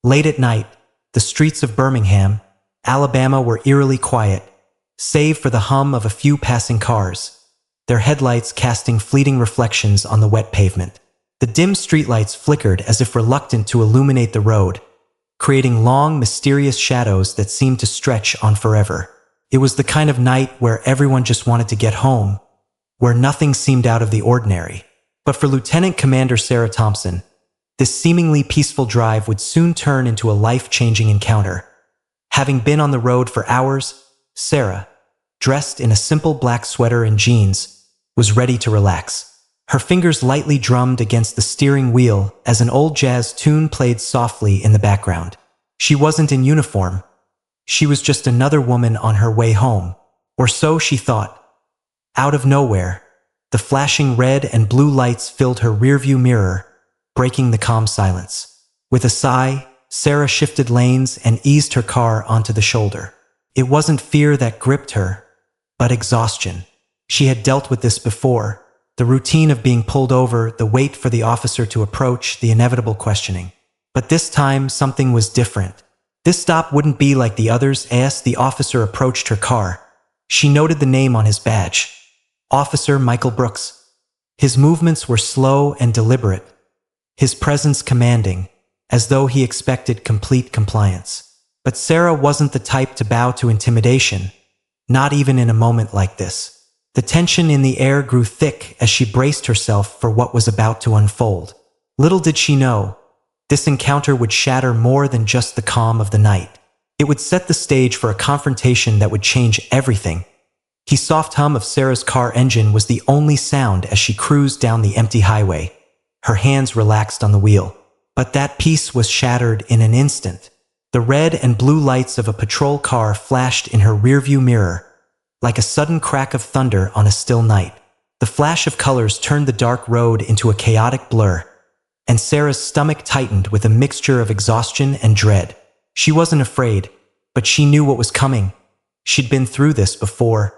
Late at night, the streets of Birmingham, Alabama were eerily quiet, save for the hum of a few passing cars, their headlights casting fleeting reflections on the wet pavement. The dim streetlights flickered as if reluctant to illuminate the road, creating long, mysterious shadows that seemed to stretch on forever. It was the kind of night where everyone just wanted to get home, where nothing seemed out of the ordinary. But for Lieutenant Commander Sarah Thompson, this seemingly peaceful drive would soon turn into a life-changing encounter. Having been on the road for hours, Sarah, dressed in a simple black sweater and jeans, was ready to relax. Her fingers lightly drummed against the steering wheel as an old jazz tune played softly in the background. She wasn't in uniform. She was just another woman on her way home, or so she thought. Out of nowhere, the flashing red and blue lights filled her rearview mirror, breaking the calm silence. With a sigh, Sarah shifted lanes and eased her car onto the shoulder. It wasn't fear that gripped her, but exhaustion. She had dealt with this before, the routine of being pulled over, the wait for the officer to approach, the inevitable questioning. But this time, something was different. This stop wouldn't be like the others. As the officer approached her car, she noted the name on his badge. Officer Michael Brooks. His movements were slow and deliberate, his presence commanding, as though he expected complete compliance. But Sarah wasn't the type to bow to intimidation, not even in a moment like this. The tension in the air grew thick as she braced herself for what was about to unfold. Little did she know, this encounter would shatter more than just the calm of the night. It would set the stage for a confrontation that would change everything. The soft hum of Sarah's car engine was the only sound as she cruised down the empty highway, her hands relaxed on the wheel. But that peace was shattered in an instant. The red and blue lights of a patrol car flashed in her rearview mirror, like a sudden crack of thunder on a still night. The flash of colors turned the dark road into a chaotic blur, and Sarah's stomach tightened with a mixture of exhaustion and dread. She wasn't afraid, but she knew what was coming. She'd been through this before,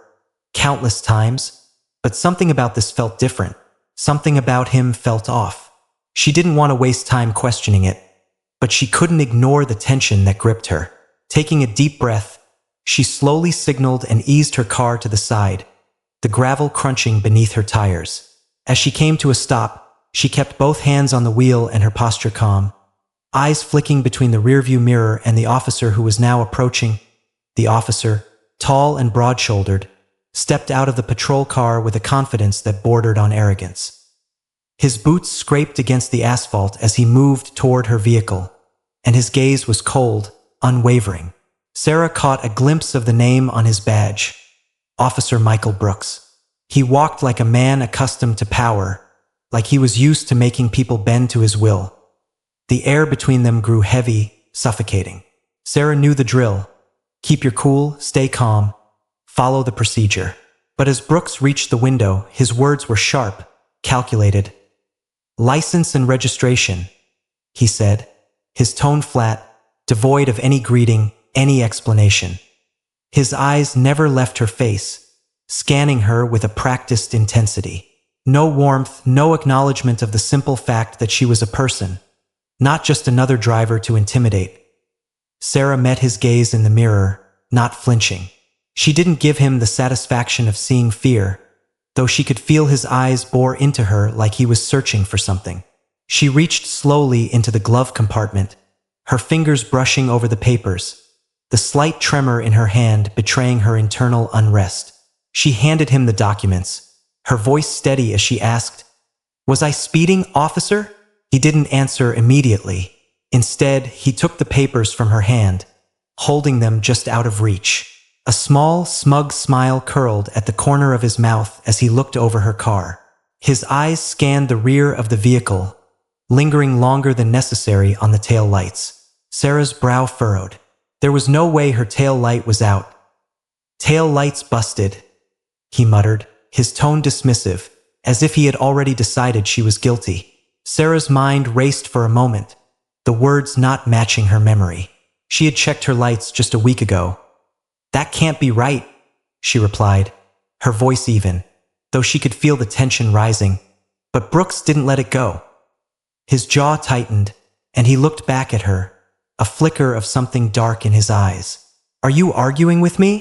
countless times, but something about this felt different. Something about him felt off. She didn't want to waste time questioning it, but she couldn't ignore the tension that gripped her. Taking a deep breath, she slowly signaled and eased her car to the side, the gravel crunching beneath her tires. As she came to a stop, she kept both hands on the wheel and her posture calm, eyes flicking between the rearview mirror and the officer who was now approaching. The officer, tall and broad-shouldered, stepped out of the patrol car with a confidence that bordered on arrogance. His boots scraped against the asphalt as he moved toward her vehicle, and his gaze was cold, unwavering. Sarah caught a glimpse of the name on his badge, Officer Michael Brooks. He walked like a man accustomed to power, like he was used to making people bend to his will. The air between them grew heavy, suffocating. Sarah knew the drill. Keep your cool, stay calm, follow the procedure. But as Brooks reached the window, his words were sharp, calculated. License and registration, he said, his tone flat, devoid of any greeting, any explanation. His eyes never left her face, scanning her with a practiced intensity. No warmth, no acknowledgement of the simple fact that she was a person, not just another driver to intimidate. Sarah met his gaze in the mirror, not flinching. She didn't give him the satisfaction of seeing fear, though she could feel his eyes bore into her like he was searching for something. She reached slowly into the glove compartment, her fingers brushing over the papers, the slight tremor in her hand betraying her internal unrest. She handed him the documents, her voice steady as she asked, "Was I speeding, officer?" He didn't answer immediately. Instead, he took the papers from her hand, holding them just out of reach. A small, smug smile curled at the corner of his mouth as he looked over her car. His eyes scanned the rear of the vehicle, lingering longer than necessary on the tail lights. Sarah's brow furrowed. There was no way her tail light was out. "Tail lights busted," he muttered, his tone dismissive, as if he had already decided she was guilty. Sarah's mind raced for a moment, the words not matching her memory. She had checked her lights just a week ago. "That can't be right," she replied, her voice even, though she could feel the tension rising. But Brooks didn't let it go. His jaw tightened, and he looked back at her, a flicker of something dark in his eyes. "Are you arguing with me?"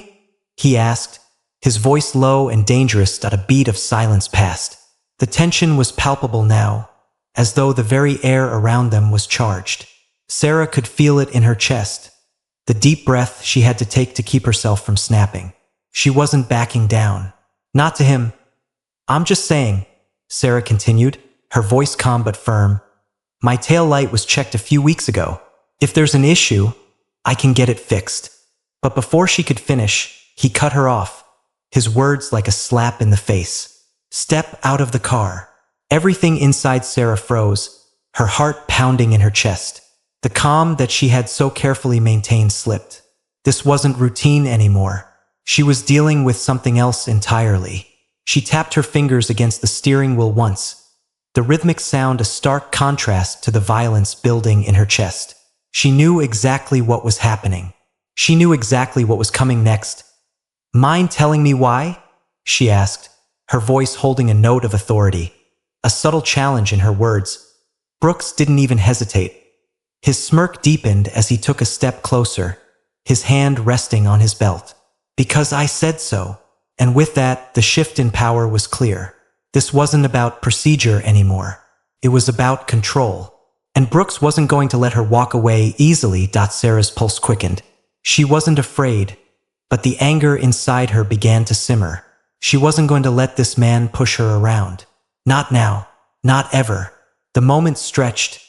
he asked, his voice low and dangerous. A beat of silence passed. The tension was palpable now, as though the very air around them was charged. Sarah could feel it in her chest, the deep breath she had to take to keep herself from snapping. She wasn't backing down. Not to him. "I'm just saying," Sarah continued, her voice calm but firm. "My tail light was checked a few weeks ago. If there's an issue, I can get it fixed." But before she could finish, he cut her off, his words like a slap in the face. "Step out of the car." Everything inside Sarah froze, her heart pounding in her chest. The calm that she had so carefully maintained slipped. This wasn't routine anymore. She was dealing with something else entirely. She tapped her fingers against the steering wheel once, the rhythmic sound a stark contrast to the violence building in her chest. She knew exactly what was happening. She knew exactly what was coming next. "Mind telling me why?" she asked, her voice holding a note of authority, a subtle challenge in her words. Brooks didn't even hesitate. His smirk deepened as he took a step closer, his hand resting on his belt. "Because I said so." And with that, the shift in power was clear. This wasn't about procedure anymore. It was about control. And Brooks wasn't going to let her walk away easily. Sarah's pulse quickened. She wasn't afraid, but the anger inside her began to simmer. She wasn't going to let this man push her around. Not now. Not ever. The moment stretched,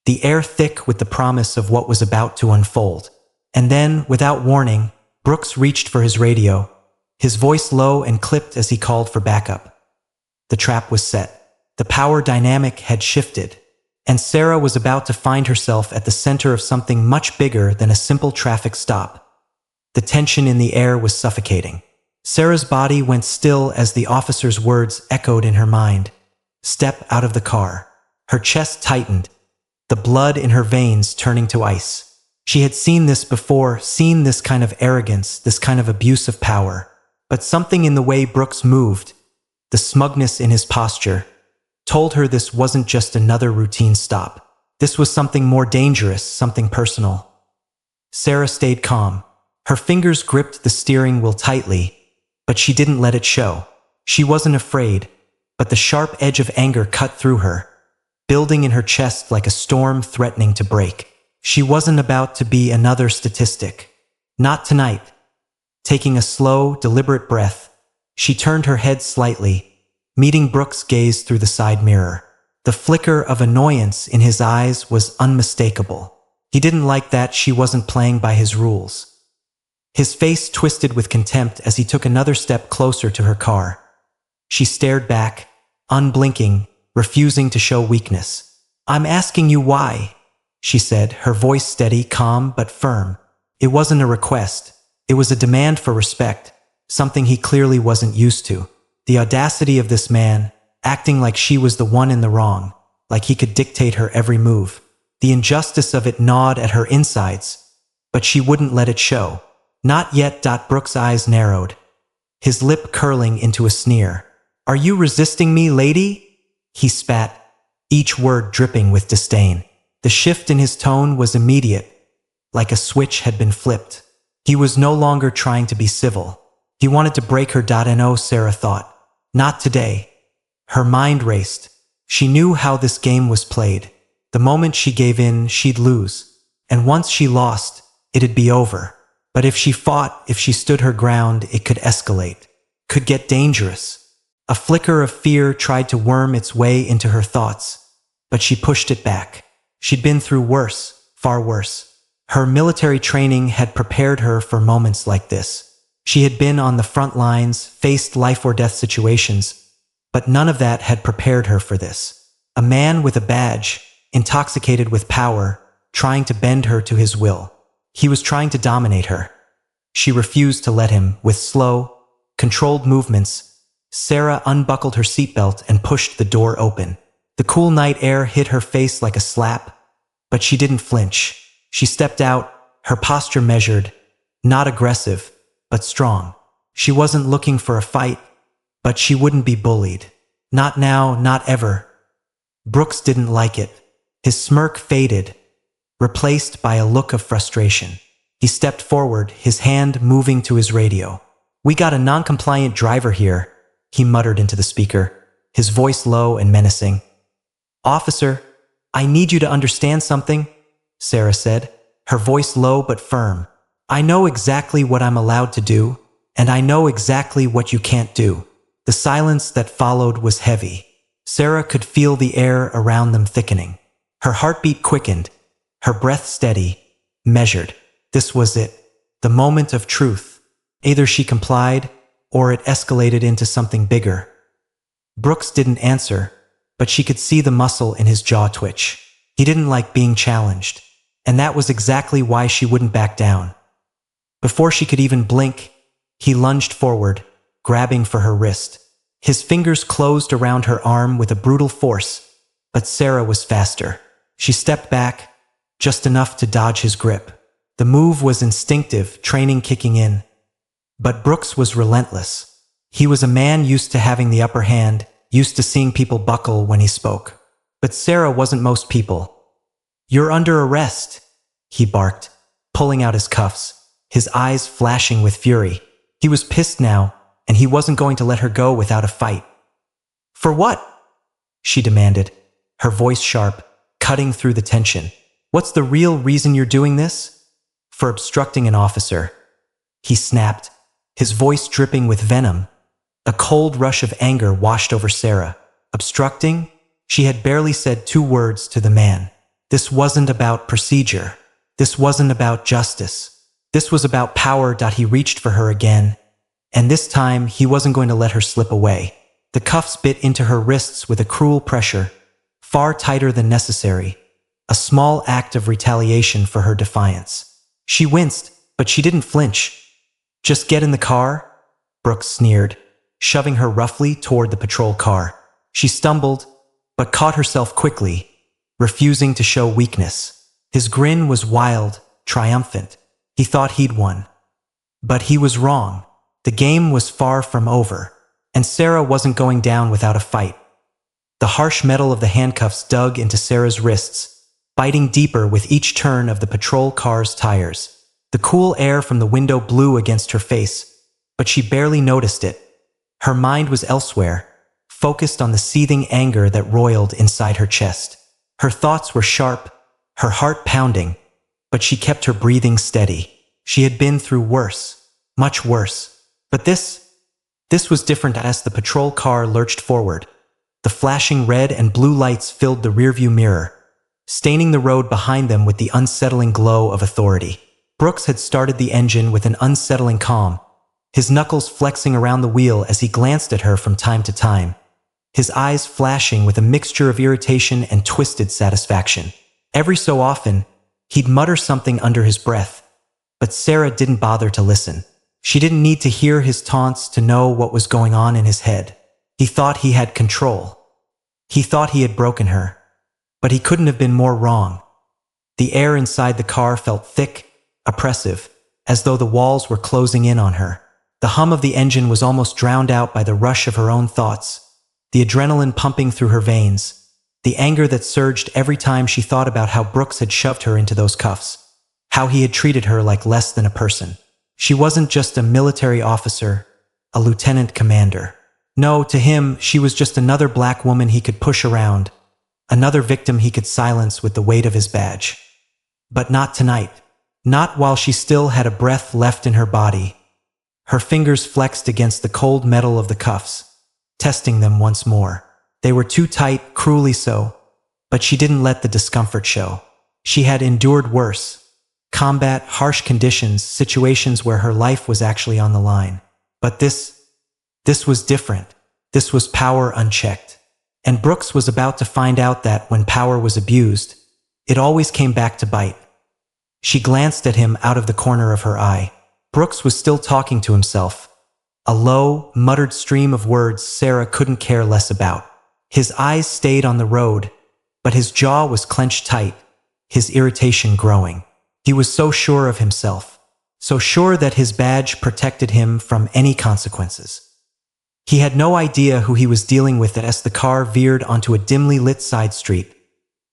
the air thick with the promise of what was about to unfold. And then, without warning, Brooks reached for his radio, his voice low and clipped as he called for backup. The trap was set. The power dynamic had shifted, and Sarah was about to find herself at the center of something much bigger than a simple traffic stop. The tension in the air was suffocating. Sarah's body went still as the officer's words echoed in her mind. "Step out of the car." Her chest tightened, the blood in her veins turning to ice. She had seen this before, seen this kind of arrogance, this kind of abuse of power. But something in the way Brooks moved, the smugness in his posture, told her this wasn't just another routine stop. This was something more dangerous, something personal. Sarah stayed calm. Her fingers gripped the steering wheel tightly, but she didn't let it show. She wasn't afraid, but the sharp edge of anger cut through her, building in her chest like a storm threatening to break. She wasn't about to be another statistic. Not tonight. Taking a slow, deliberate breath, she turned her head slightly, meeting Brooks' gaze through the side mirror. The flicker of annoyance in his eyes was unmistakable. He didn't like that she wasn't playing by his rules. His face twisted with contempt as he took another step closer to her car. She stared back, unblinking, refusing to show weakness. "I'm asking you why," she said, her voice steady, calm, but firm. It wasn't a request. It was a demand for respect, something he clearly wasn't used to. The audacity of this man, acting like she was the one in the wrong, like he could dictate her every move. The injustice of it gnawed at her insides, but she wouldn't let it show. "Not yet." Brooks' eyes narrowed, his lip curling into a sneer. "Are you resisting me, lady?" He spat, each word dripping with disdain. The shift in his tone was immediate, like a switch had been flipped. He was no longer trying to be civil. He wanted to break her. No, Sarah thought. Not today. Her mind raced. She knew how this game was played. The moment she gave in, she'd lose. And once she lost, it'd be over. But if she fought, if she stood her ground, it could escalate, could get dangerous. A flicker of fear tried to worm its way into her thoughts, but she pushed it back. She'd been through worse, far worse. Her military training had prepared her for moments like this. She had been on the front lines, faced life or death situations, but none of that had prepared her for this. A man with a badge, intoxicated with power, trying to bend her to his will. He was trying to dominate her. She refused to let him. With slow, controlled movements, Sarah unbuckled her seatbelt and pushed the door open. The cool night air hit her face like a slap, but she didn't flinch. She stepped out, her posture measured, not aggressive, but strong. She wasn't looking for a fight, but she wouldn't be bullied. Not now, not ever. Brooks didn't like it. His smirk faded, replaced by a look of frustration. He stepped forward, his hand moving to his radio. "We got a non-compliant driver here," he muttered into the speaker, his voice low and menacing. "Officer, I need you to understand something," Sarah said, her voice low but firm. "I know exactly what I'm allowed to do, and I know exactly what you can't do." The silence that followed was heavy. Sarah could feel the air around them thickening. Her heartbeat quickened, her breath steady, measured. This was it, the moment of truth. Either she complied, or it escalated into something bigger. Brooks didn't answer, but she could see the muscle in his jaw twitch. He didn't like being challenged, and that was exactly why she wouldn't back down. Before she could even blink, he lunged forward, grabbing for her wrist. His fingers closed around her arm with a brutal force, but Sarah was faster. She stepped back, just enough to dodge his grip. The move was instinctive, training kicking in. But Brooks was relentless. He was a man used to having the upper hand, used to seeing people buckle when he spoke. But Sarah wasn't most people. "You're under arrest," he barked, pulling out his cuffs, his eyes flashing with fury. He was pissed now, and he wasn't going to let her go without a fight. "For what?" she demanded, her voice sharp, cutting through the tension. "What's the real reason you're doing this?" "For obstructing an officer," he snapped, his voice dripping with venom. A cold rush of anger washed over Sarah. Obstructing? She had barely said 2 words to the man. This wasn't about procedure. This wasn't about justice. This was about power. He reached for her again, and this time he wasn't going to let her slip away. The cuffs bit into her wrists with a cruel pressure, far tighter than necessary, a small act of retaliation for her defiance. She winced, but she didn't flinch. "Just get in the car," Brooks sneered, shoving her roughly toward the patrol car. She stumbled, but caught herself quickly, refusing to show weakness. His grin was wild, triumphant. He thought he'd won. But he was wrong. The game was far from over, and Sarah wasn't going down without a fight. The harsh metal of the handcuffs dug into Sarah's wrists, biting deeper with each turn of the patrol car's tires. The cool air from the window blew against her face, but she barely noticed it. Her mind was elsewhere, focused on the seething anger that roiled inside her chest. Her thoughts were sharp, her heart pounding, but she kept her breathing steady. She had been through worse, much worse. But this was different. As the patrol car lurched forward, the flashing red and blue lights filled the rearview mirror, staining the road behind them with the unsettling glow of authority. Brooks had started the engine with an unsettling calm, his knuckles flexing around the wheel as he glanced at her from time to time, his eyes flashing with a mixture of irritation and twisted satisfaction. Every so often, he'd mutter something under his breath, but Sarah didn't bother to listen. She didn't need to hear his taunts to know what was going on in his head. He thought he had control. He thought he had broken her, but he couldn't have been more wrong. The air inside the car felt thick, oppressive, as though the walls were closing in on her. The hum of the engine was almost drowned out by the rush of her own thoughts, the adrenaline pumping through her veins, the anger that surged every time she thought about how Brooks had shoved her into those cuffs, how he had treated her like less than a person. She wasn't just a military officer, a lieutenant commander. No, to him, she was just another black woman he could push around, another victim he could silence with the weight of his badge. But not tonight. Not while she still had a breath left in her body. Her fingers flexed against the cold metal of the cuffs, testing them once more. They were too tight, cruelly so, but she didn't let the discomfort show. She had endured worse. Combat, harsh conditions, situations where her life was actually on the line. But this was different. This was power unchecked. And Brooks was about to find out that when power was abused, it always came back to bite. She glanced at him out of the corner of her eye. Brooks was still talking to himself, a low, muttered stream of words Sarah couldn't care less about. His eyes stayed on the road, but his jaw was clenched tight, his irritation growing. He was so sure of himself, so sure that his badge protected him from any consequences. He had no idea who he was dealing with as the car veered onto a dimly lit side street.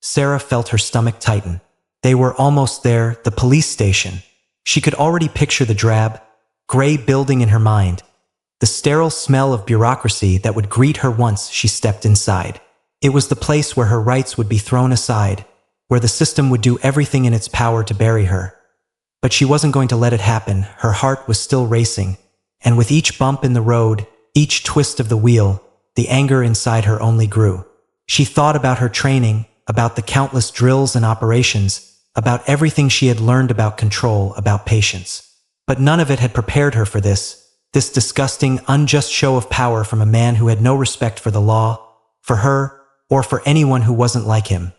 Sarah felt her stomach tighten. They were almost there, the police station. She could already picture the drab, gray building in her mind, the sterile smell of bureaucracy that would greet her once she stepped inside. It was the place where her rights would be thrown aside, where the system would do everything in its power to bury her. But she wasn't going to let it happen. Her heart was still racing, and with each bump in the road, each twist of the wheel, the anger inside her only grew. She thought about her training, about the countless drills and operations, about everything she had learned about control, about patience. But none of it had prepared her for this disgusting, unjust show of power from a man who had no respect for the law, for her, or for anyone who wasn't like him.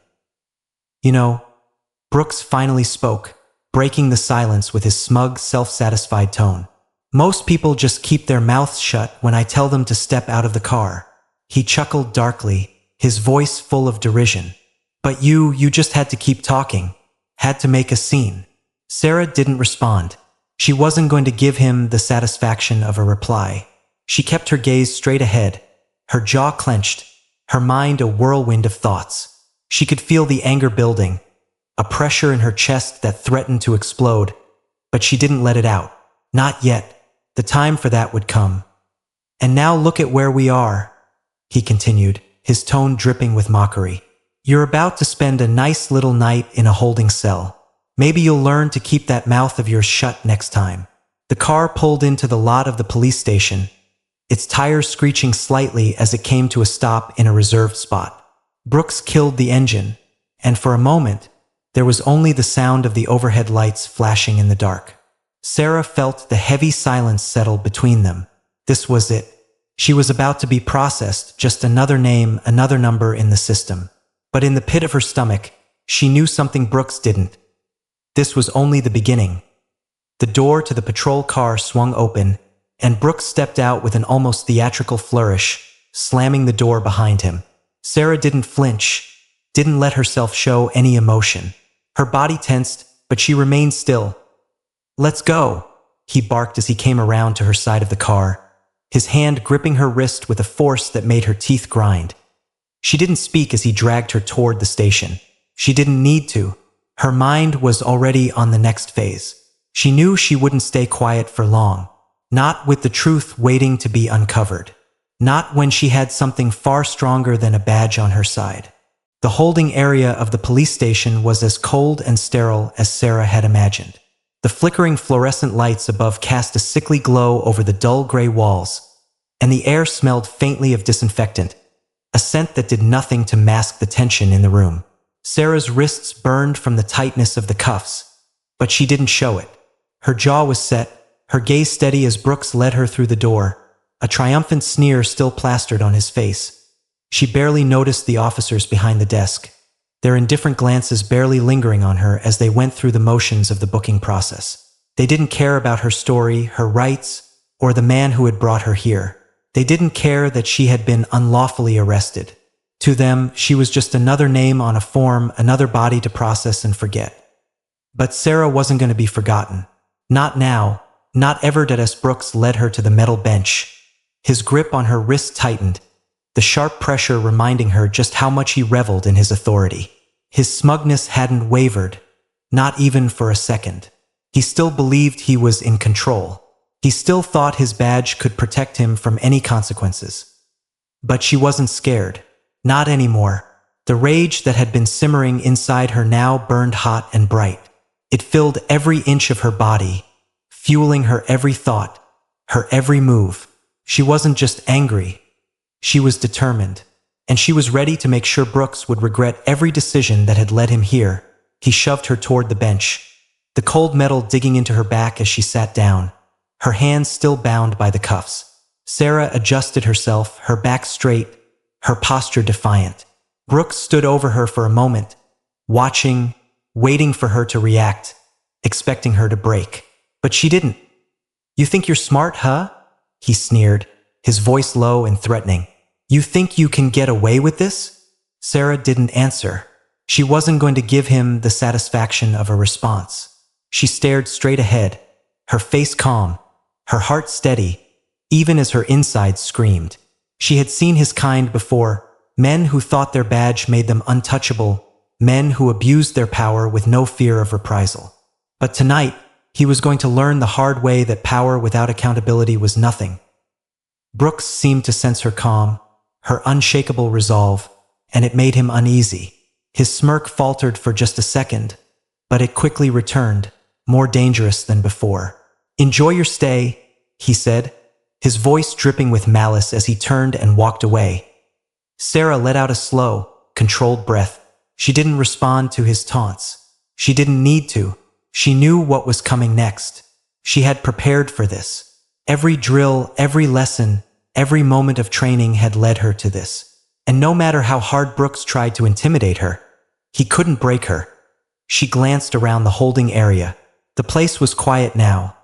You know, Brooks finally spoke, breaking the silence with his smug, self-satisfied tone. Most people just keep their mouths shut when I tell them to step out of the car. He chuckled darkly, his voice full of derision. But you just had to keep talking, had to make a scene. Sarah didn't respond. She wasn't going to give him the satisfaction of a reply. She kept her gaze straight ahead, her jaw clenched, her mind a whirlwind of thoughts. She could feel the anger building, a pressure in her chest that threatened to explode, but she didn't let it out. Not yet. The time for that would come. And now look at where we are, he continued, his tone dripping with mockery. You're about to spend a nice little night in a holding cell. Maybe you'll learn to keep that mouth of yours shut next time. The car pulled into the lot of the police station, its tires screeching slightly as it came to a stop in a reserved spot. Brooks killed the engine, and for a moment, there was only the sound of the overhead lights flashing in the dark. Sarah felt the heavy silence settle between them. This was it. She was about to be processed, just another name, another number in the system. But in the pit of her stomach, she knew something Brooks didn't. This was only the beginning. The door to the patrol car swung open, and Brooks stepped out with an almost theatrical flourish, slamming the door behind him. Sarah didn't flinch, didn't let herself show any emotion. Her body tensed, but she remained still. "Let's go," he barked as he came around to her side of the car, his hand gripping her wrist with a force that made her teeth grind. She didn't speak as he dragged her toward the station. She didn't need to. Her mind was already on the next phase. She knew she wouldn't stay quiet for long. Not with the truth waiting to be uncovered. Not when she had something far stronger than a badge on her side. The holding area of the police station was as cold and sterile as Sarah had imagined. The flickering fluorescent lights above cast a sickly glow over the dull gray walls, and the air smelled faintly of disinfectant, a scent that did nothing to mask the tension in the room. Sarah's wrists burned from the tightness of the cuffs, but she didn't show it. Her jaw was set, her gaze steady as Brooks led her through the door, a triumphant sneer still plastered on his face. She barely noticed the officers behind the desk, their indifferent glances barely lingering on her as they went through the motions of the booking process. They didn't care about her story, her rights, or the man who had brought her here. They didn't care that she had been unlawfully arrested. To them, she was just another name on a form, another body to process and forget. But Sarah wasn't going to be forgotten. Not now, not ever. As Brooks led her to the metal bench. His grip on her wrist tightened, the sharp pressure reminding her just how much he reveled in his authority. His smugness hadn't wavered, not even for a second. He still believed he was in control. He still thought his badge could protect him from any consequences. But she wasn't scared. Not anymore. The rage that had been simmering inside her now burned hot and bright. It filled every inch of her body, fueling her every thought, her every move. She wasn't just angry. She was determined. And she was ready to make sure Brooks would regret every decision that had led him here. He shoved her toward the bench, the cold metal digging into her back as she sat down, her hands still bound by the cuffs. Sarah adjusted herself, her back straight, her posture defiant. Brooks stood over her for a moment, watching, waiting for her to react, expecting her to break. But she didn't. "You think you're smart, huh?" he sneered, his voice low and threatening. "You think you can get away with this?" Sarah didn't answer. She wasn't going to give him the satisfaction of a response. She stared straight ahead, her face calm, her heart steady, even as her insides screamed. She had seen his kind before, men who thought their badge made them untouchable, men who abused their power with no fear of reprisal. But tonight, he was going to learn the hard way that power without accountability was nothing. Brooks seemed to sense her calm, her unshakable resolve, and it made him uneasy. His smirk faltered for just a second, but it quickly returned, more dangerous than before. "Enjoy your stay," he said, his voice dripping with malice as he turned and walked away. Sarah let out a slow, controlled breath. She didn't respond to his taunts. She didn't need to. She knew what was coming next. She had prepared for this. Every drill, every lesson, every moment of training had led her to this. And no matter how hard Brooks tried to intimidate her, he couldn't break her. She glanced around the holding area. The place was quiet now.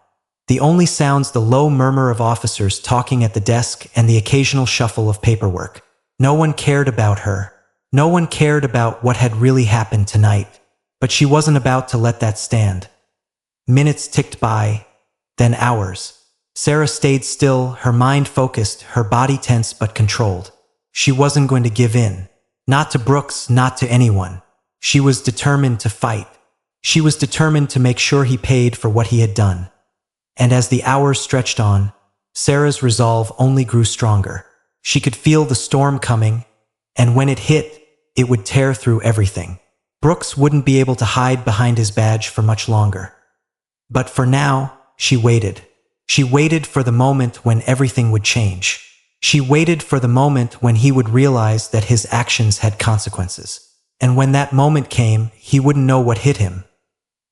The only sounds the low murmur of officers talking at the desk and the occasional shuffle of paperwork. No one cared about her. No one cared about what had really happened tonight. But she wasn't about to let that stand. Minutes ticked by, then hours. Sarah stayed still, her mind focused, her body tense but controlled. She wasn't going to give in. Not to Brooks, not to anyone. She was determined to fight. She was determined to make sure he paid for what he had done. And as the hours stretched on, Sarah's resolve only grew stronger. She could feel the storm coming, and when it hit, it would tear through everything. Brooks wouldn't be able to hide behind his badge for much longer. But for now, she waited. She waited for the moment when everything would change. She waited for the moment when he would realize that his actions had consequences. And when that moment came, he wouldn't know what hit him.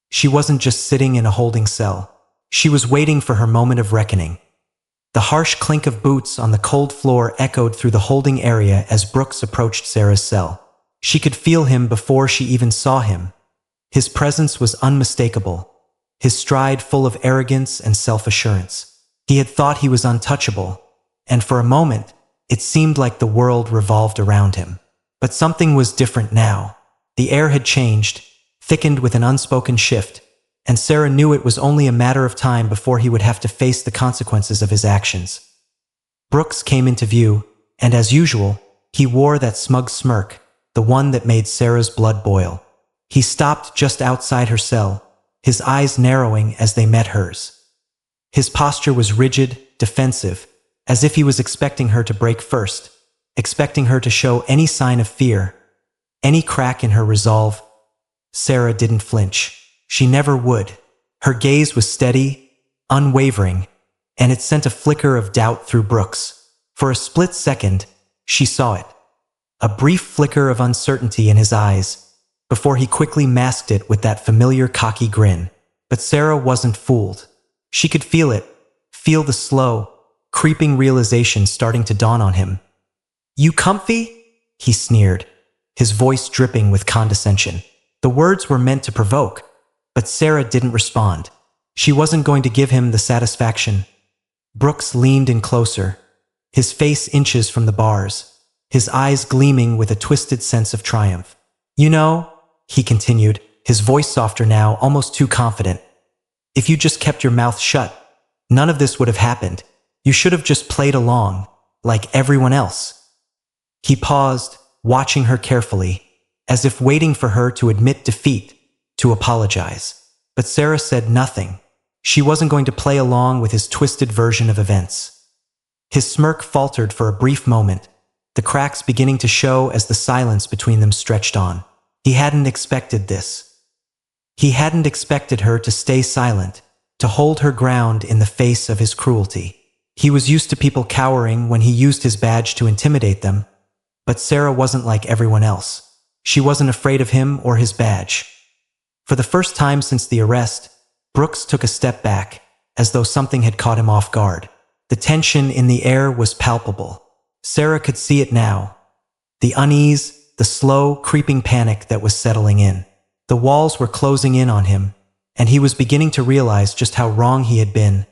She wasn't just sitting in a holding cell. She was waiting for her moment of reckoning. The harsh clink of boots on the cold floor echoed through the holding area as Brooks approached Sarah's cell. She could feel him before she even saw him. His presence was unmistakable, his stride full of arrogance and self-assurance. He had thought he was untouchable, and for a moment, it seemed like the world revolved around him. But something was different now. The air had changed, thickened with an unspoken shift, and Sarah knew it was only a matter of time before he would have to face the consequences of his actions. Brooks came into view, and as usual, he wore that smug smirk, the one that made Sarah's blood boil. He stopped just outside her cell, his eyes narrowing as they met hers. His posture was rigid, defensive, as if he was expecting her to break first, expecting her to show any sign of fear, any crack in her resolve. Sarah didn't flinch. She never would. Her gaze was steady, unwavering, and it sent a flicker of doubt through Brooks. For a split second, she saw it. A brief flicker of uncertainty in his eyes, before he quickly masked it with that familiar cocky grin. But Sarah wasn't fooled. She could feel it, feel the slow, creeping realization starting to dawn on him. "You comfy?" he sneered, his voice dripping with condescension. The words were meant to provoke, but Sarah didn't respond. She wasn't going to give him the satisfaction. Brooks leaned in closer, his face inches from the bars, his eyes gleaming with a twisted sense of triumph. "You know," he continued, his voice softer now, almost too confident, "if you just kept your mouth shut, none of this would have happened. You should have just played along, like everyone else." He paused, watching her carefully, as if waiting for her to admit defeat, to apologize. But Sarah said nothing. She wasn't going to play along with his twisted version of events. His smirk faltered for a brief moment, the cracks beginning to show as the silence between them stretched on. He hadn't expected this. He hadn't expected her to stay silent, to hold her ground in the face of his cruelty. He was used to people cowering when he used his badge to intimidate them, but Sarah wasn't like everyone else. She wasn't afraid of him or his badge. For the first time since the arrest, Brooks took a step back, as though something had caught him off guard. The tension in the air was palpable. Sarah could see it now. The unease, the slow, creeping panic that was settling in. The walls were closing in on him, and he was beginning to realize just how wrong he had been.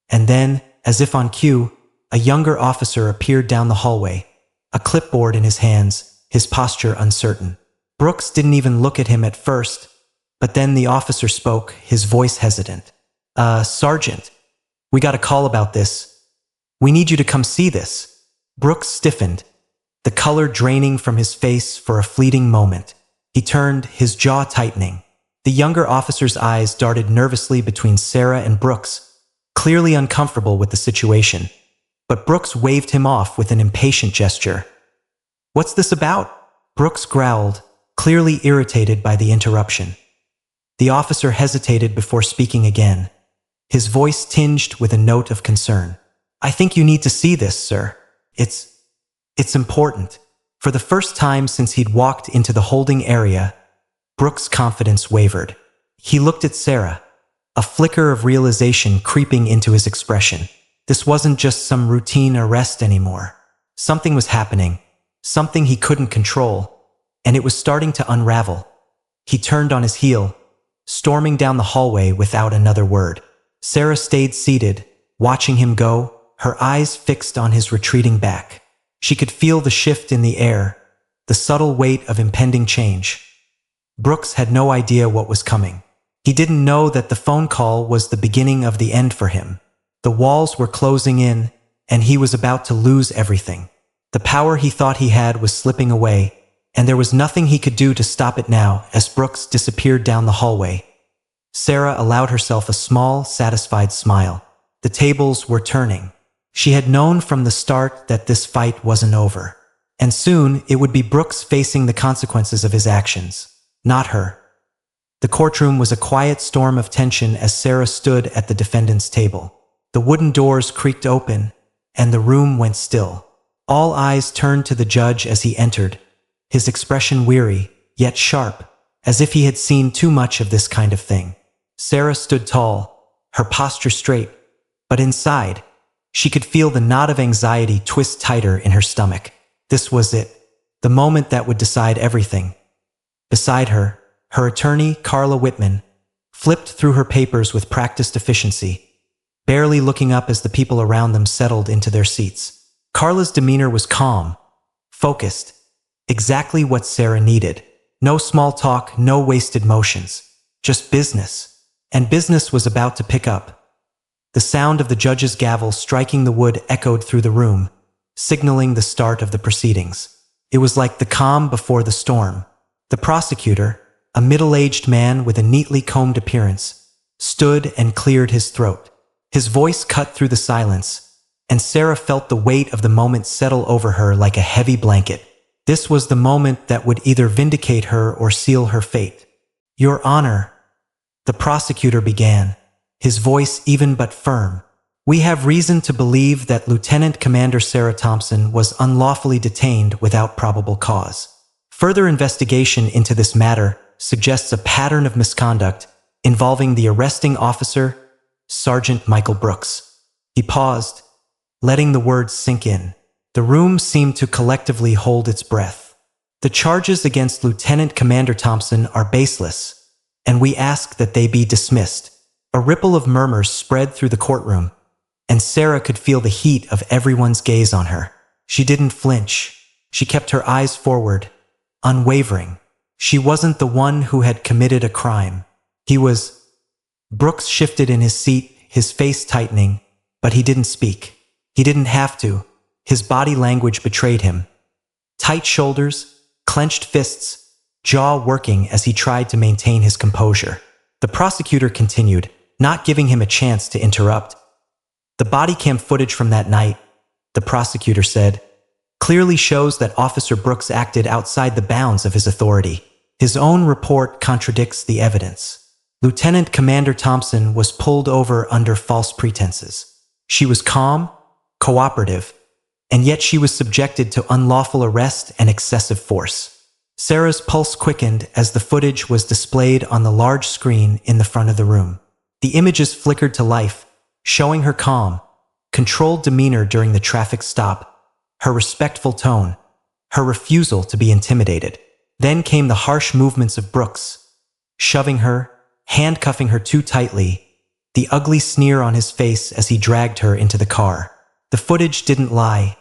And then, as if on cue, a younger officer appeared down the hallway, a clipboard in his hands, his posture uncertain. Brooks didn't even look at him at first, but then the officer spoke, his voice hesitant. Sergeant, we got a call about this. We need you to come see this." Brooks stiffened, the color draining from his face for a fleeting moment. He turned, his jaw tightening. The younger officer's eyes darted nervously between Sarah and Brooks, clearly uncomfortable with the situation. But Brooks waved him off with an impatient gesture. "What's this about?" Brooks growled, clearly irritated by the interruption. The officer hesitated before speaking again, his voice tinged with a note of concern. "I think you need to see this, sir. It's important." For the first time since he'd walked into the holding area, Brooks' confidence wavered. He looked at Sarah, a flicker of realization creeping into his expression. This wasn't just some routine arrest anymore. Something was happening, something he couldn't control, and it was starting to unravel. He turned on his heel, storming down the hallway without another word. Sarah stayed seated, watching him go, her eyes fixed on his retreating back. She could feel the shift in the air, the subtle weight of impending change. Brooks had no idea what was coming. He didn't know that the phone call was the beginning of the end for him. The walls were closing in, and he was about to lose everything. The power he thought he had was slipping away, and there was nothing he could do to stop it now as Brooks disappeared down the hallway. Sarah allowed herself a small, satisfied smile. The tables were turning. She had known from the start that this fight wasn't over. And soon, it would be Brooks facing the consequences of his actions, not her. The courtroom was a quiet storm of tension as Sarah stood at the defendant's table. The wooden doors creaked open, and the room went still. All eyes turned to the judge as he entered, his expression weary, yet sharp, as if he had seen too much of this kind of thing. Sarah stood tall, her posture straight, but inside, she could feel the knot of anxiety twist tighter in her stomach. This was it, the moment that would decide everything. Beside her, her attorney, Carla Whitman, flipped through her papers with practiced efficiency, barely looking up as the people around them settled into their seats. Carla's demeanor was calm, focused, exactly what Sarah needed. No small talk, no wasted motions, just business. And business was about to pick up. The sound of the judge's gavel striking the wood echoed through the room, signaling the start of the proceedings. It was like the calm before the storm. The prosecutor, a middle-aged man with a neatly combed appearance, stood and cleared his throat. His voice cut through the silence, and Sarah felt the weight of the moment settle over her like a heavy blanket. This was the moment that would either vindicate her or seal her fate. "Your Honor," the prosecutor began, his voice even but firm, "we have reason to believe that Lieutenant Commander Sarah Thompson was unlawfully detained without probable cause. Further investigation into this matter suggests a pattern of misconduct involving the arresting officer, Sergeant Michael Brooks." He paused, letting the words sink in. The room seemed to collectively hold its breath. "The charges against Lieutenant Commander Thompson are baseless, and we ask that they be dismissed." A ripple of murmurs spread through the courtroom, and Sarah could feel the heat of everyone's gaze on her. She didn't flinch. She kept her eyes forward, unwavering. She wasn't the one who had committed a crime. He was. Brooks shifted in his seat, his face tightening, but he didn't speak. He didn't have to. His body language betrayed him. Tight shoulders, clenched fists, jaw working as he tried to maintain his composure. The prosecutor continued, not giving him a chance to interrupt. "The body cam footage from that night," the prosecutor said, "clearly shows that Officer Brooks acted outside the bounds of his authority. His own report contradicts the evidence. Lieutenant Commander Thompson was pulled over under false pretenses. She was calm, cooperative, and yet she was subjected to unlawful arrest and excessive force." Sarah's pulse quickened as the footage was displayed on the large screen in the front of the room. The images flickered to life, showing her calm, controlled demeanor during the traffic stop, her respectful tone, her refusal to be intimidated. Then came the harsh movements of Brooks, shoving her, handcuffing her too tightly, the ugly sneer on his face as he dragged her into the car. The footage didn't lie.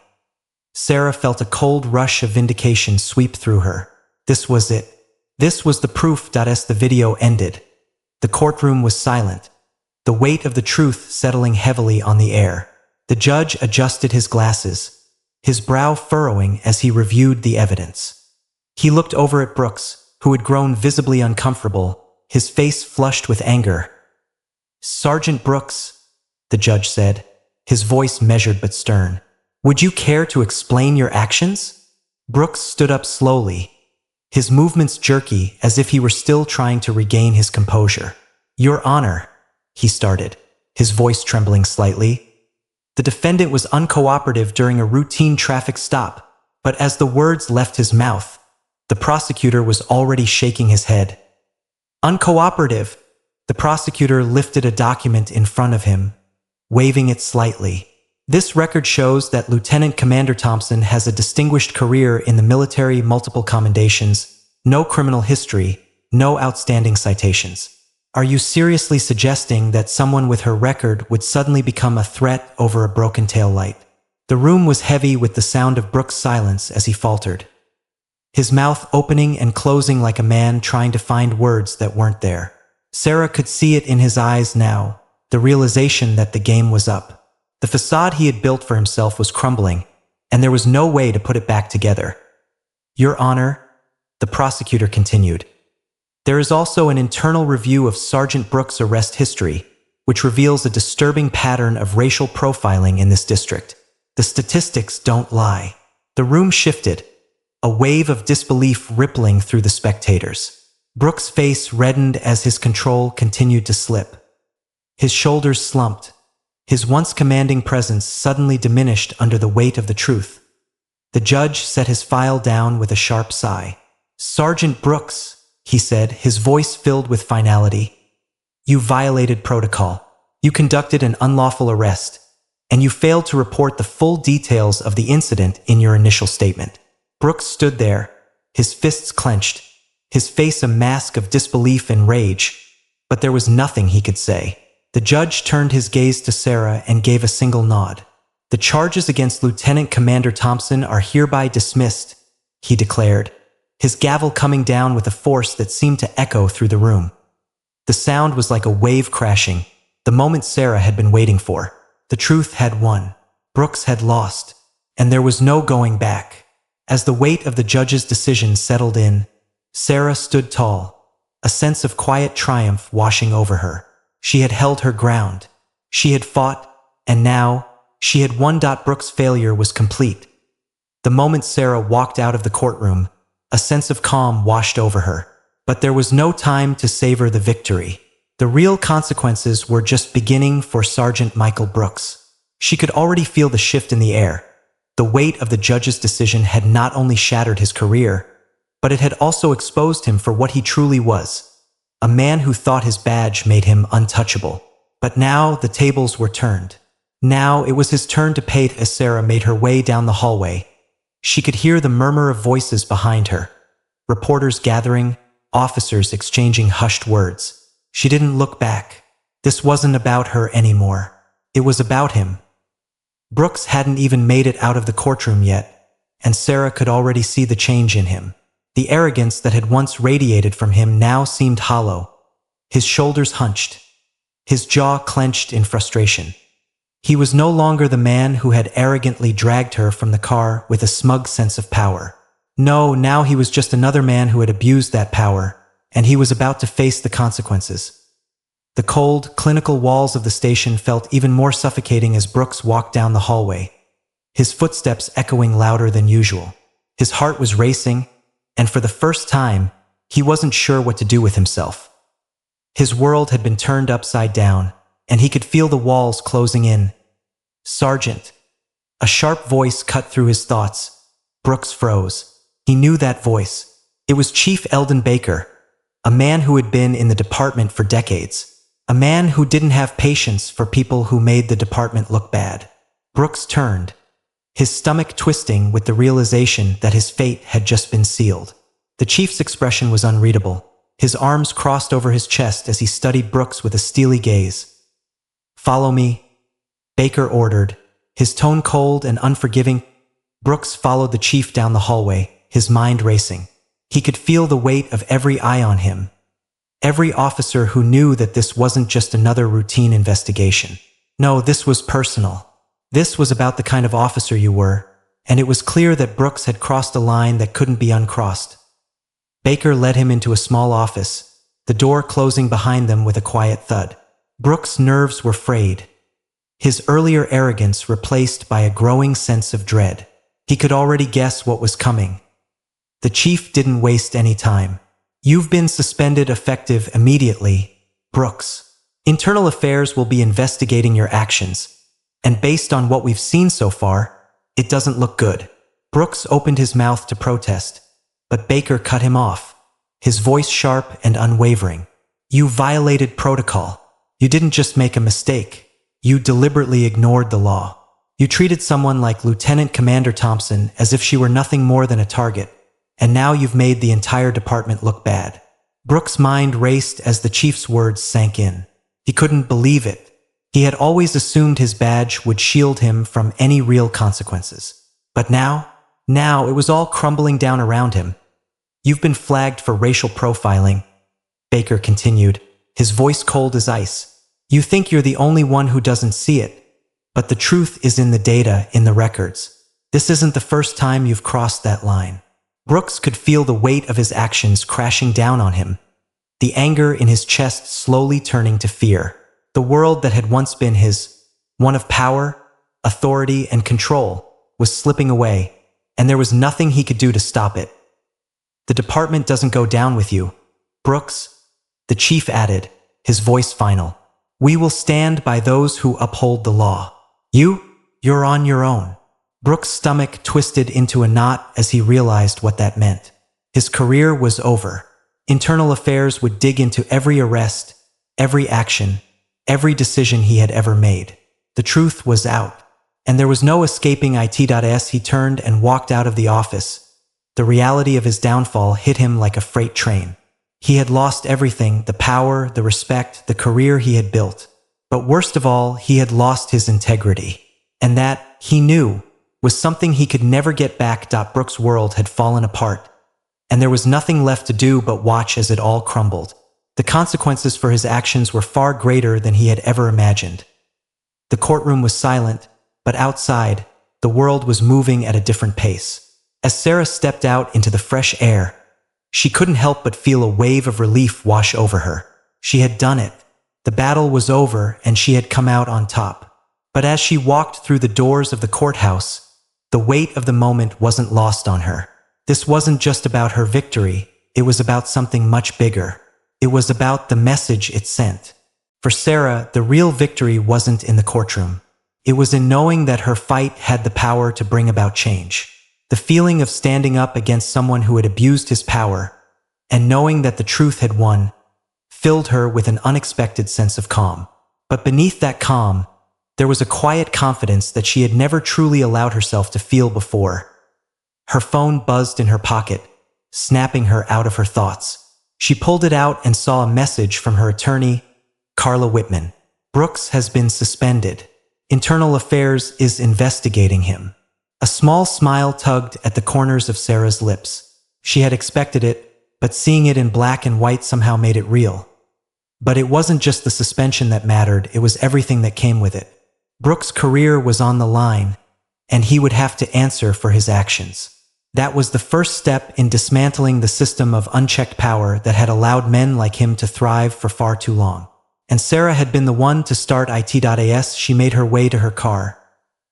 Sarah felt a cold rush of vindication sweep through her. This was it. This was the proof. As the video ended, the courtroom was silent, the weight of the truth settling heavily on the air. The judge adjusted his glasses, his brow furrowing as he reviewed the evidence. He looked over at Brooks, who had grown visibly uncomfortable, his face flushed with anger. "Sergeant Brooks," the judge said, his voice measured but stern, "would you care to explain your actions?" Brooks stood up slowly, his movements jerky as if he were still trying to regain his composure. "Your Honor," he started, his voice trembling slightly. The defendant was uncooperative during a routine traffic stop, but as the words left his mouth, the prosecutor was already shaking his head. "Uncooperative." The prosecutor lifted a document in front of him, waving it slightly. "This record shows that Lieutenant Commander Thompson has a distinguished career in the military, multiple commendations, no criminal history, no outstanding citations. Are you seriously suggesting that someone with her record would suddenly become a threat over a broken tail light?" The room was heavy with the sound of Brooks' silence as he faltered, his mouth opening and closing like a man trying to find words that weren't there. Sarah could see it in his eyes now, the realization that the game was up. The facade he had built for himself was crumbling, and there was no way to put it back together. "Your Honor," the prosecutor continued, "there is also an internal review of Sergeant Brooks' arrest history, which reveals a disturbing pattern of racial profiling in this district. The statistics don't lie." The room shifted, a wave of disbelief rippling through the spectators. Brooks' face reddened as his control continued to slip. His shoulders slumped. His once commanding presence suddenly diminished under the weight of the truth. The judge set his file down with a sharp sigh. "Sergeant Brooks," he said, his voice filled with finality, "you violated protocol. You conducted an unlawful arrest, and you failed to report the full details of the incident in your initial statement." Brooks stood there, his fists clenched, his face a mask of disbelief and rage, but there was nothing he could say. The judge turned his gaze to Sarah and gave a single nod. "The charges against Lieutenant Commander Thompson are hereby dismissed," he declared, his gavel coming down with a force that seemed to echo through the room. The sound was like a wave crashing, the moment Sarah had been waiting for. The truth had won. Brooks had lost, and there was no going back. As the weight of the judge's decision settled in, Sarah stood tall, a sense of quiet triumph washing over her. She had held her ground. She had fought, and now she had won. Brooks' failure was complete. The moment Sarah walked out of the courtroom, a sense of calm washed over her. But there was no time to savor the victory. The real consequences were just beginning for Sergeant Michael Brooks. She could already feel the shift in the air. The weight of the judge's decision had not only shattered his career, but it had also exposed him for what he truly was, a man who thought his badge made him untouchable. But now the tables were turned. Now it was his turn to pay. As Sarah made her way down the hallway, she could hear the murmur of voices behind her, reporters gathering, officers exchanging hushed words. She didn't look back. This wasn't about her anymore. It was about him. Brooks hadn't even made it out of the courtroom yet, and Sarah could already see the change in him. The arrogance that had once radiated from him now seemed hollow. His shoulders hunched, his jaw clenched in frustration. He was no longer the man who had arrogantly dragged her from the car with a smug sense of power. No, now he was just another man who had abused that power, and he was about to face the consequences. The cold, clinical walls of the station felt even more suffocating as Brooks walked down the hallway, his footsteps echoing louder than usual. His heart was racing, and for the first time, he wasn't sure what to do with himself. His world had been turned upside down, and he could feel the walls closing in. "Sergeant." A sharp voice cut through his thoughts. Brooks froze. He knew that voice. It was Chief Eldon Baker, a man who had been in the department for decades, a man who didn't have patience for people who made the department look bad. Brooks turned, his stomach twisting with the realization that his fate had just been sealed. The chief's expression was unreadable. His arms crossed over his chest as he studied Brooks with a steely gaze. "Follow me," Baker ordered, his tone cold and unforgiving. Brooks followed the chief down the hallway, his mind racing. He could feel the weight of every eye on him, every officer who knew that this wasn't just another routine investigation. No, this was personal. This was about the kind of officer you were, and it was clear that Brooks had crossed a line that couldn't be uncrossed. Baker led him into a small office, the door closing behind them with a quiet thud. Brooks' nerves were frayed, his earlier arrogance replaced by a growing sense of dread. He could already guess what was coming. The chief didn't waste any time. "You've been suspended effective immediately, Brooks. Internal Affairs will be investigating your actions, and based on what we've seen so far, it doesn't look good." Brooks opened his mouth to protest, but Baker cut him off, his voice sharp and unwavering. "You violated protocol. You didn't just make a mistake. You deliberately ignored the law. You treated someone like Lieutenant Commander Thompson as if she were nothing more than a target, and now you've made the entire department look bad." Brooks' mind raced as the chief's words sank in. He couldn't believe it. He had always assumed his badge would shield him from any real consequences. But now it was all crumbling down around him. "You've been flagged for racial profiling," Baker continued, his voice cold as ice. "You think you're the only one who doesn't see it, but the truth is in the data, in the records. This isn't the first time you've crossed that line." Brooks could feel the weight of his actions crashing down on him, the anger in his chest slowly turning to fear. The world that had once been his, one of power, authority, and control, was slipping away, and there was nothing he could do to stop it. "The department doesn't go down with you, Brooks," the chief added, his voice final. "We will stand by those who uphold the law. You're on your own." Brooks' stomach twisted into a knot as he realized what that meant. His career was over. Internal Affairs would dig into every arrest, every action, every decision he had ever made. The truth was out, and there was no escaping it. He turned and walked out of the office. The reality of his downfall hit him like a freight train. He had lost everything, the power, the respect, the career he had built. But worst of all, he had lost his integrity. And that, he knew, was something he could never get back. Brooks' world had fallen apart, and there was nothing left to do but watch as it all crumbled. The consequences for his actions were far greater than he had ever imagined. The courtroom was silent, but outside, the world was moving at a different pace. As Sarah stepped out into the fresh air, she couldn't help but feel a wave of relief wash over her. She had done it. The battle was over, and she had come out on top. But as she walked through the doors of the courthouse, the weight of the moment wasn't lost on her. This wasn't just about her victory, it was about something much bigger. It was about the message it sent. For Sarah, the real victory wasn't in the courtroom. It was in knowing that her fight had the power to bring about change. The feeling of standing up against someone who had abused his power, and knowing that the truth had won, filled her with an unexpected sense of calm. But beneath that calm, there was a quiet confidence that she had never truly allowed herself to feel before. Her phone buzzed in her pocket, snapping her out of her thoughts. She pulled it out and saw a message from her attorney, Carla Whitman. "Brooks has been suspended. Internal Affairs is investigating him." A small smile tugged at the corners of Sarah's lips. She had expected it, but seeing it in black and white somehow made it real. But it wasn't just the suspension that mattered, it was everything that came with it. Brooks' career was on the line, and he would have to answer for his actions. That was the first step in dismantling the system of unchecked power that had allowed men like him to thrive for far too long. And Sarah had been the one to start it. She made her way to her car.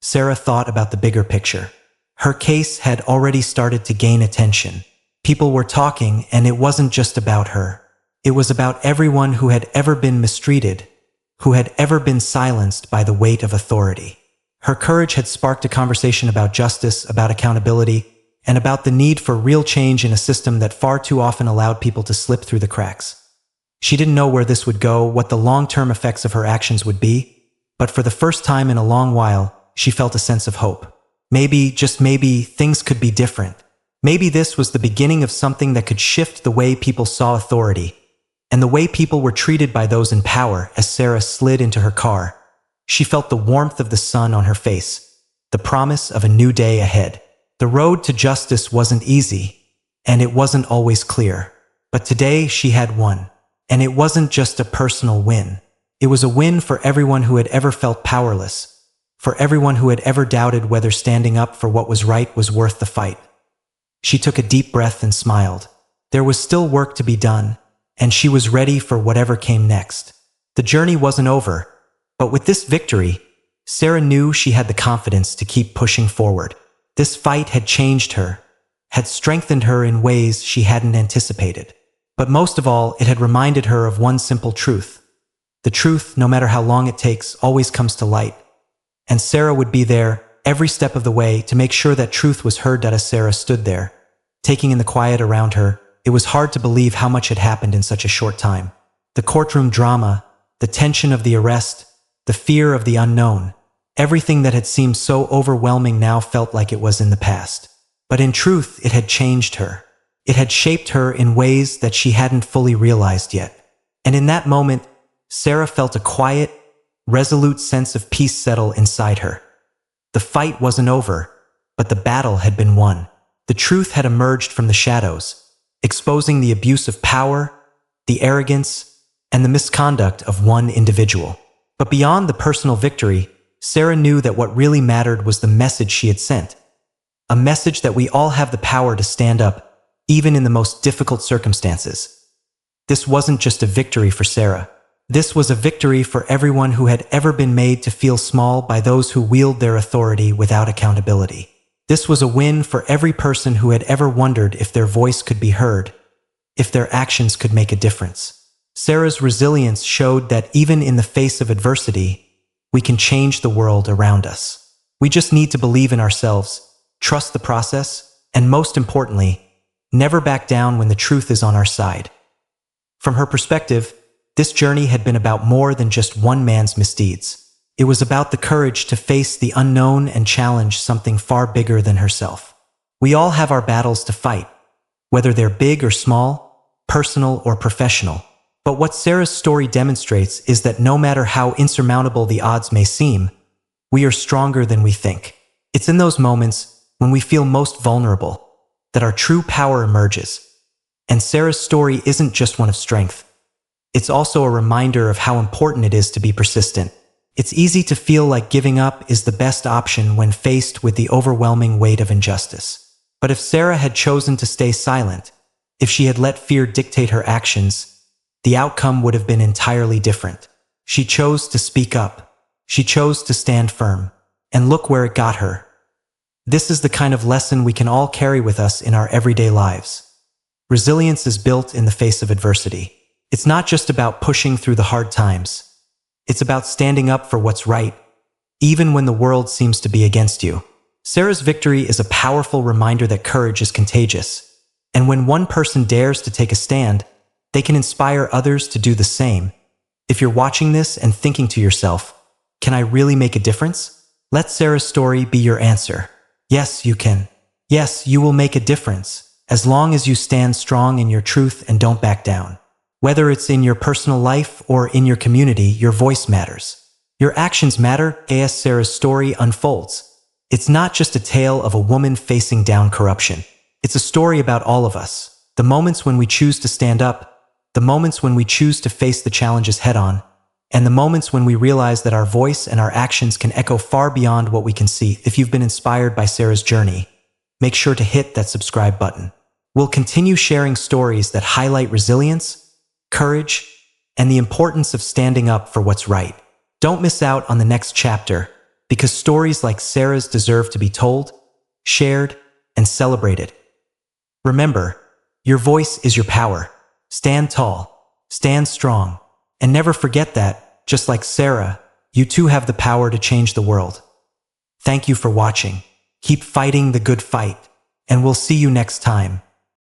Sarah thought about the bigger picture. Her case had already started to gain attention. People were talking, and it wasn't just about her. It was about everyone who had ever been mistreated, who had ever been silenced by the weight of authority. Her courage had sparked a conversation about justice, about accountability, and about the need for real change in a system that far too often allowed people to slip through the cracks. She didn't know where this would go, what the long-term effects of her actions would be, but for the first time in a long while, she felt a sense of hope. Maybe, just maybe, things could be different. Maybe this was the beginning of something that could shift the way people saw authority, and the way people were treated by those in power. As Sarah slid into her car, she felt the warmth of the sun on her face, the promise of a new day ahead. The road to justice wasn't easy, and it wasn't always clear. But today she had won. And it wasn't just a personal win. It was a win for everyone who had ever felt powerless, for everyone who had ever doubted whether standing up for what was right was worth the fight. She took a deep breath and smiled. There was still work to be done, and she was ready for whatever came next. The journey wasn't over, but with this victory, Sarah knew she had the confidence to keep pushing forward. This fight had changed her, had strengthened her in ways she hadn't anticipated. But most of all, it had reminded her of one simple truth. The truth, no matter how long it takes, always comes to light. And Sarah would be there every step of the way to make sure that truth was heard. As Sarah stood there, taking in the quiet around her, it was hard to believe how much had happened in such a short time. The courtroom drama, the tension of the arrest, the fear of the unknown, everything that had seemed so overwhelming now felt like it was in the past. But in truth, it had changed her. It had shaped her in ways that she hadn't fully realized yet. And in that moment, Sarah felt a quiet, resolute sense of peace settle inside her. The fight wasn't over, but the battle had been won. The truth had emerged from the shadows, exposing the abuse of power, the arrogance, and the misconduct of one individual. But beyond the personal victory, Sarah knew that what really mattered was the message she had sent. A message that we all have the power to stand up, even in the most difficult circumstances. This wasn't just a victory for Sarah. This was a victory for everyone who had ever been made to feel small by those who wield their authority without accountability. This was a win for every person who had ever wondered if their voice could be heard, if their actions could make a difference. Sarah's resilience showed that even in the face of adversity, we can change the world around us. We just need to believe in ourselves, trust the process, and most importantly, never back down when the truth is on our side. From her perspective, this journey had been about more than just one man's misdeeds. It was about the courage to face the unknown and challenge something far bigger than herself. We all have our battles to fight, whether they're big or small, personal or professional. But what Sarah's story demonstrates is that no matter how insurmountable the odds may seem, we are stronger than we think. It's in those moments, when we feel most vulnerable, that our true power emerges. And Sarah's story isn't just one of strength. It's also a reminder of how important it is to be persistent. It's easy to feel like giving up is the best option when faced with the overwhelming weight of injustice. But if Sarah had chosen to stay silent, if she had let fear dictate her actions, the outcome would have been entirely different. She chose to speak up. She chose to stand firm. And look where it got her. This is the kind of lesson we can all carry with us in our everyday lives. Resilience is built in the face of adversity. It's not just about pushing through the hard times. It's about standing up for what's right, even when the world seems to be against you. Sarah's victory is a powerful reminder that courage is contagious. And when one person dares to take a stand, they can inspire others to do the same. If you're watching this and thinking to yourself, can I really make a difference? Let Sarah's story be your answer. Yes, you can. Yes, you will make a difference, as long as you stand strong in your truth and don't back down. Whether it's in your personal life or in your community, your voice matters. Your actions matter. As Sarah's story unfolds, it's not just a tale of a woman facing down corruption. It's a story about all of us. The moments when we choose to stand up, the moments when we choose to face the challenges head on, and the moments when we realize that our voice and our actions can echo far beyond what we can see. If you've been inspired by Sarah's journey, make sure to hit that subscribe button. We'll continue sharing stories that highlight resilience, courage, and the importance of standing up for what's right. Don't miss out on the next chapter, because stories like Sarah's deserve to be told, shared, and celebrated. Remember, your voice is your power. Stand tall, stand strong, and never forget that, just like Sarah, you too have the power to change the world. Thank you for watching. Keep fighting the good fight, and we'll see you next time.